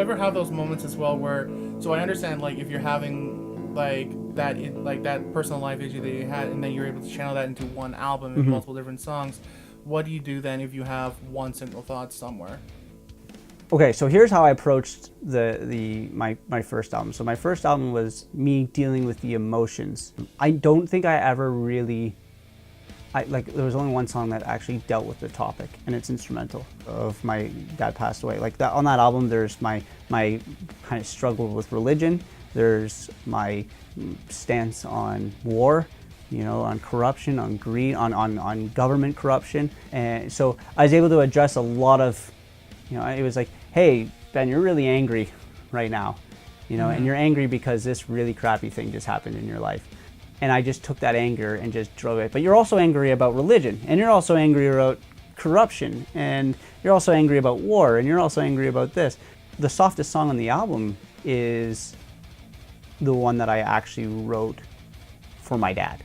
ever have those moments as well where, so I understand like if you're having like that personal life issue that you had, and then you're able to channel that into one album and multiple different songs, what do you do then if you have one single thought somewhere? Okay, so here's how I approached my first album. So my first album was me dealing with the emotions. I don't think I ever really, there was only one song that actually dealt with the topic, and it's instrumental, of my dad passed away. Like that on that album, there's my kind of struggle with religion. There's my stance on war, on corruption, on greed, on government corruption. And so I was able to address a lot of, it was like, hey, Ben, you're really angry right now, and you're angry because this really crappy thing just happened in your life. And I just took that anger and just drove it. But you're also angry about religion, and you're also angry about corruption, and you're also angry about war, and you're also angry about this. The softest song on the album is the one that I actually wrote for my dad.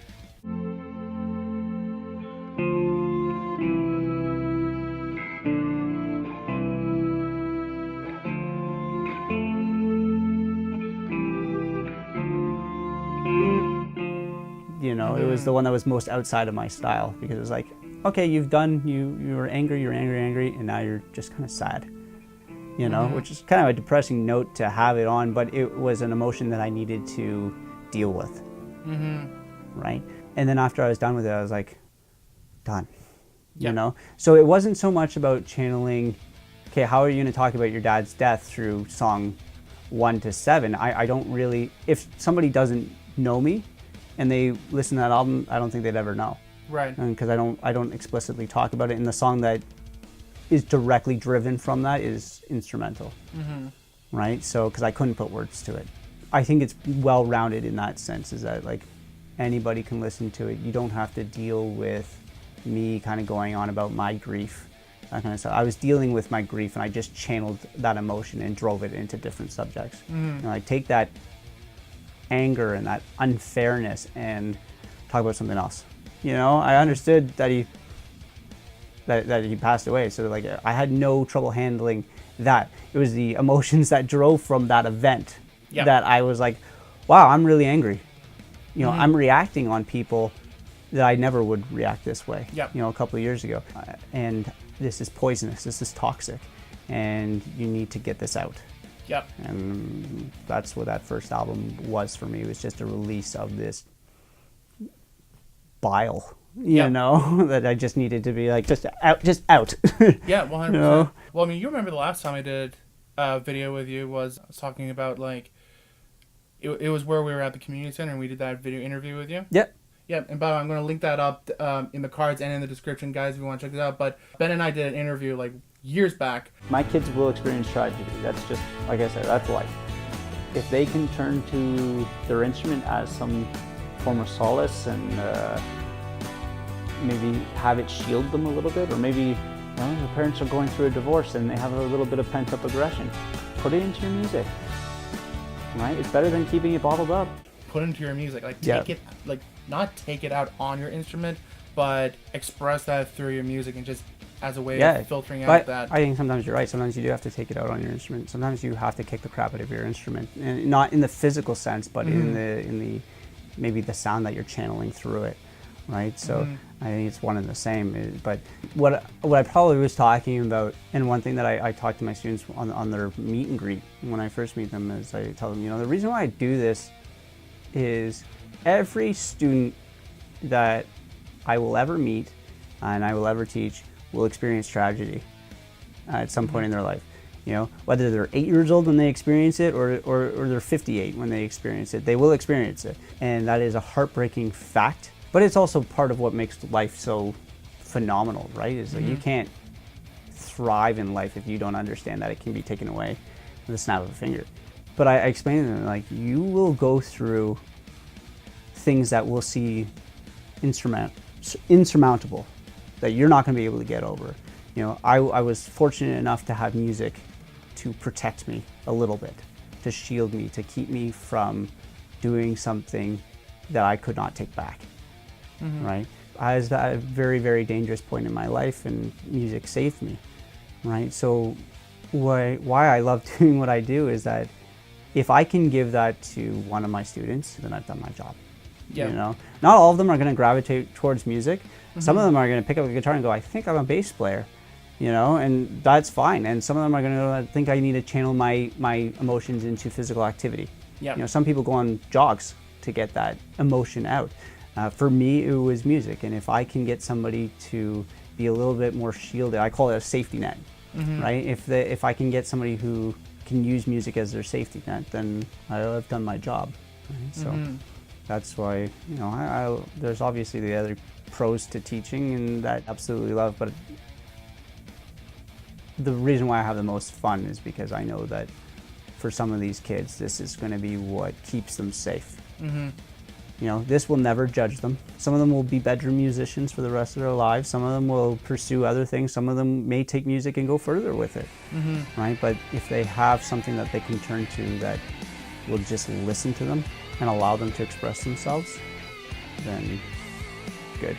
It was the one that was most outside of my style, because it was like, okay, you were angry, and now you're just kind of sad, which is kind of a depressing note to have it on, but it was an emotion that I needed to deal with, right? And then after I was done with it, I was like, done, So it wasn't so much about channeling, okay, how are you going to talk about your dad's death through song 1 to 7? I don't really, if somebody doesn't know me, and they listen to that album, I don't think they'd ever know. Right. Because I don't explicitly talk about it. And the song that is directly driven from that is instrumental. Right? So, because I couldn't put words to it. I think it's well-rounded in that sense, is that like anybody can listen to it. You don't have to deal with me kind of going on about my grief, that kind of stuff. I was dealing with my grief, and I just channeled that emotion and drove it into different subjects. I take that anger and that unfairness and talk about something else. I understood that he passed away, so like I had no trouble handling that. It was the emotions that drove from that event that I was like, wow, I'm really angry. I'm reacting on people that I never would react this way. A couple of years ago, and this is poisonous, this is toxic, and you need to get this out. And that's what that first album was for me. It was just a release of this bile, that I just needed to be like, just out. Yeah, 100%. Well, I mean, you remember the last time I did a video with you I was talking about like, it was where we were at the community center and we did that video interview with you. Yeah, and by the way, I'm going to link that up in the cards and in the description, guys, if you want to check it out. But Ben and I did an interview like years back. My kids will experience tragedy. That's just, like I said, that's life. If they can turn to their instrument as some form of solace and maybe have it shield them a little bit, or maybe the parents are going through a divorce and they have a little bit of pent-up aggression, put it into your music, right? It's better than keeping it bottled up. Put it into your music, like take it, like not take it out on your instrument, but express that through your music and just as a way of filtering out that. I think sometimes you're right. Sometimes you do have to take it out on your instrument. Sometimes you have to kick the crap out of your instrument, and not in the physical sense, but in the maybe the sound that you're channeling through it, right? So I think it's one and the same. But what I probably was talking about, and one thing that I talk to my students on their meet and greet when I first meet them, is I tell them, the reason why I do this is every student that I will ever meet and I will ever teach will experience tragedy at some point in their life. Whether they're 8 years old when they experience it or they're 58 when they experience it, they will experience it. And that is a heartbreaking fact, but it's also part of what makes life so phenomenal, right? Is that you can't thrive in life if you don't understand that it can be taken away with a snap of a finger. But I explain to them, like, you will go through things that we'll see insurmountable, that you're not going to be able to get over. I was fortunate enough to have music to protect me a little bit, to shield me, to keep me from doing something that I could not take back, right? I was at a very, very dangerous point in my life, and music saved me, right? So why I love doing what I do is that if I can give that to one of my students, then I've done my job. Yeah. You know, not all of them are going to gravitate towards music. Some of them are going to pick up a guitar and go, I think I'm a bass player, you know, and that's fine. And some of them are going to go, I think I need to channel my emotions into physical activity. Yeah. You know, some people go on jogs to get that emotion out. For me, it was music. And if I can get somebody to be a little bit more shielded, I call it a safety net, right? If I can get somebody who can use music as their safety net, then I've done my job. Right? So that's why, you know, there's obviously the other pros to teaching and that I absolutely love, but the reason why I have the most fun is because I know that for some of these kids, this is going to be what keeps them safe. You know, this will never judge them. Some of them will be bedroom musicians for the rest of their lives. Some of them will pursue other things. Some of them may take music and go further with it, right? But if they have something that they can turn to that will just listen to them and allow them to express themselves, then good.